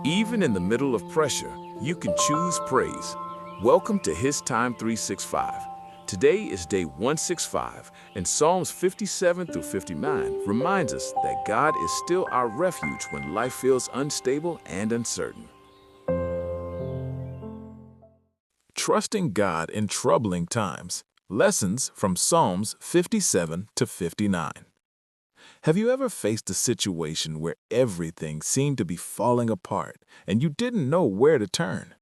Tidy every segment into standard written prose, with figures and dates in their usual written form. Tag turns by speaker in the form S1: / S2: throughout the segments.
S1: Even in the middle of pressure, you can choose praise. Welcome to HisTime365. Today is day 165, and Psalms 57 through 59 reminds us that God is still our refuge when life feels unstable and uncertain. Trusting God in troubling times. Lessons from Psalms 57 to 59. Have you ever faced a situation where everything seemed to be falling apart and you didn't know where to turn?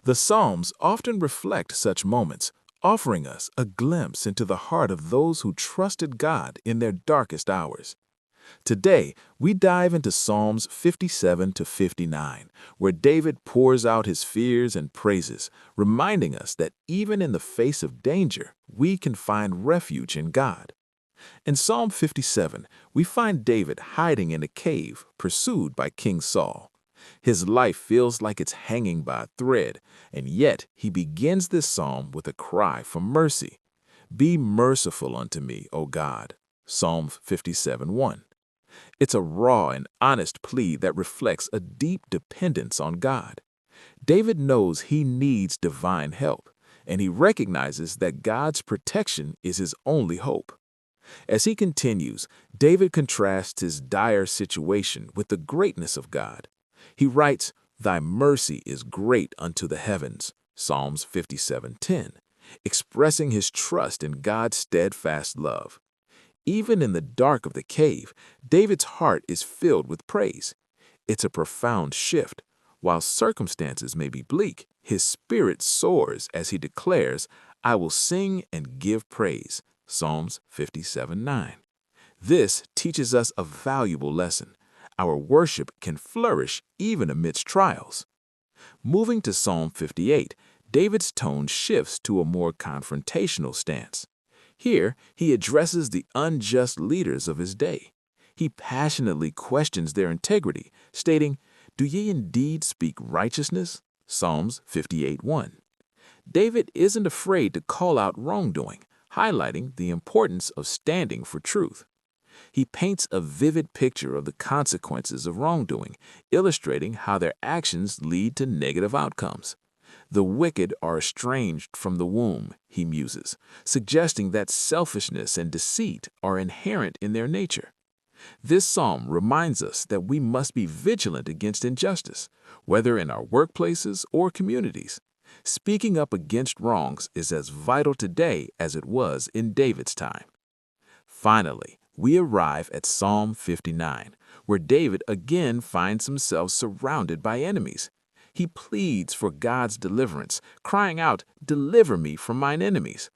S1: The Psalms often reflect such moments, offering us a glimpse into the heart of those who trusted God in their darkest hours. Today, we dive into Psalms 57 to 59, where David pours out his fears and praises, reminding us that even in the face of danger, we can find refuge in God. In Psalm 57, we find David hiding in a cave, pursued by King Saul. His life feels like it's hanging by a thread, and yet he begins this psalm with a cry for mercy. Be merciful unto me, O God. Psalm 57:1. It's a raw and honest plea that reflects a deep dependence on God. David knows he needs divine help, and he recognizes that God's protection is his only hope. As he continues, David contrasts his dire situation with the greatness of God. He writes, Thy mercy is great unto the heavens, Psalms 57:10, expressing his trust in God's steadfast love. Even in the dark of the cave, David's heart is filled with praise. It's a profound shift. While circumstances may be bleak, his spirit soars as he declares, I will sing and give praise. Psalms 57:9. This teaches us a valuable lesson. Our worship can flourish even amidst trials. Moving to Psalm 58, David's tone shifts to a more confrontational stance. Here, he addresses the unjust leaders of his day. He passionately questions their integrity, stating, Do ye indeed speak righteousness? Psalms 58:1. David isn't afraid to call out wrongdoing, highlighting the importance of standing for truth. He paints a vivid picture of the consequences of wrongdoing, illustrating how their actions lead to negative outcomes. The wicked are estranged from the womb, he muses, suggesting that selfishness and deceit are inherent in their nature. This psalm reminds us that we must be vigilant against injustice, whether in our workplaces or communities. Speaking up against wrongs is as vital today as it was in David's time. Finally, we arrive at Psalm 59, where David again finds himself surrounded by enemies. He pleads for God's deliverance, crying out, Deliver me from mine enemies.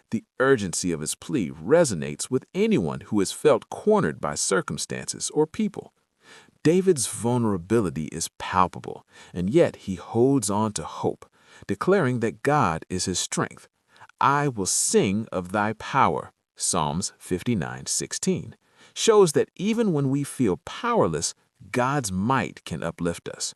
S1: The urgency of his plea resonates with anyone who has felt cornered by circumstances or people. David's vulnerability is palpable, and yet he holds on to hope, declaring that God is his strength. I will sing of thy power, Psalms 59:16, shows that even when we feel powerless, God's might can uplift us.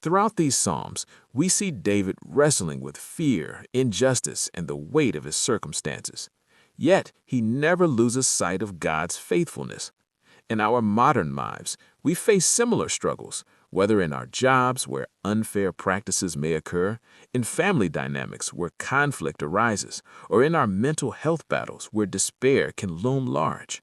S1: Throughout these psalms, we see David wrestling with fear, injustice, and the weight of his circumstances. Yet, he never loses sight of God's faithfulness. In our modern lives, we face similar struggles, whether in our jobs where unfair practices may occur, in family dynamics where conflict arises, or in our mental health battles where despair can loom large.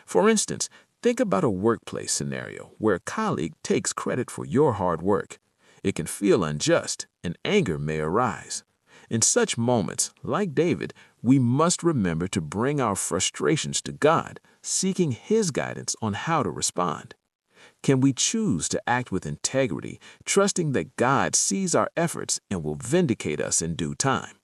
S1: For instance, think about a workplace scenario where a colleague takes credit for your hard work. It can feel unjust, and anger may arise. In such moments, like David, we must remember to bring our frustrations to God, seeking His guidance on how to respond. Can we choose to act with integrity, trusting that God sees our efforts and will vindicate us in due time?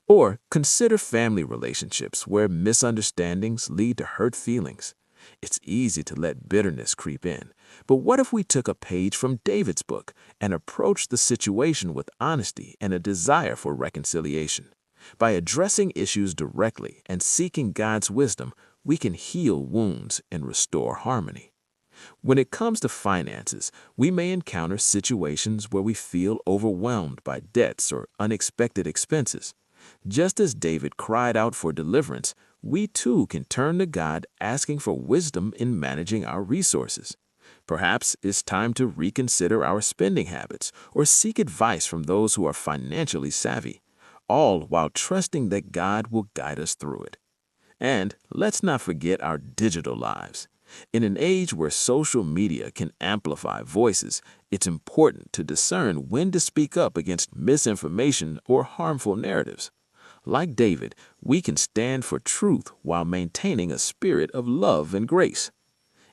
S1: Or consider family relationships where misunderstandings lead to hurt feelings. It's easy to let bitterness creep in, but what if we took a page from David's book and approached the situation with honesty and a desire for reconciliation? By addressing issues directly and seeking God's wisdom, we can heal wounds and restore harmony. When it comes to finances, we may encounter situations where we feel overwhelmed by debts or unexpected expenses. Just as David cried out for deliverance, we too can turn to God asking for wisdom in managing our resources.
S2: Perhaps it's time to reconsider our spending habits or seek advice from those who are financially savvy, all while trusting that God will guide us through it. And let's not forget our digital lives. In an age where social media can amplify voices, it's important to discern when to speak up against misinformation or harmful narratives. Like David, we can stand for truth while maintaining a spirit of love and grace.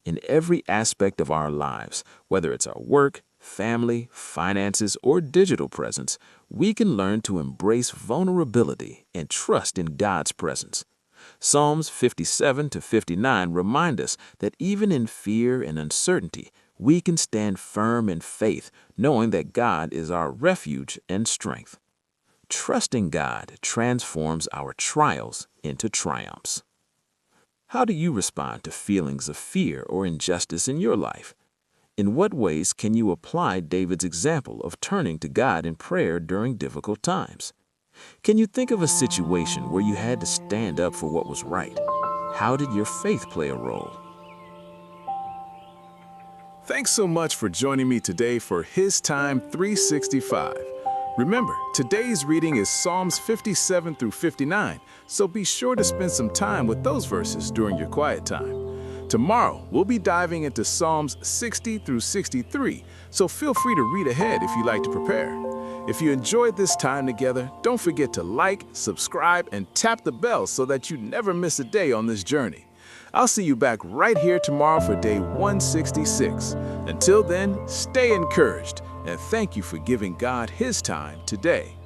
S2: In every aspect of our lives, whether it's our work, family, finances, or digital presence, we can learn to embrace vulnerability and trust in God's presence. Psalms 57 to 59 remind us that even in fear and uncertainty, we can stand firm in faith, knowing that God is our refuge and strength. Trusting God transforms our trials into triumphs. How do you respond to feelings of fear or injustice in your life? In what ways can you apply David's example of turning to God in prayer during difficult times? Can you think of a situation where you had to stand up for what was right? How did your faith play a role?
S1: Thanks so much for joining me today for His Time 365. Remember, today's reading is Psalms 57 through 59, so be sure to spend some time with those verses during your quiet time. Tomorrow, we'll be diving into Psalms 60 through 63, so feel free to read ahead if you'd like to prepare. If you enjoyed this time together, don't forget to like, subscribe, and tap the bell so that you never miss a day on this journey. I'll see you back right here tomorrow for day 166. Until then, stay encouraged, and thank you for giving God His time today.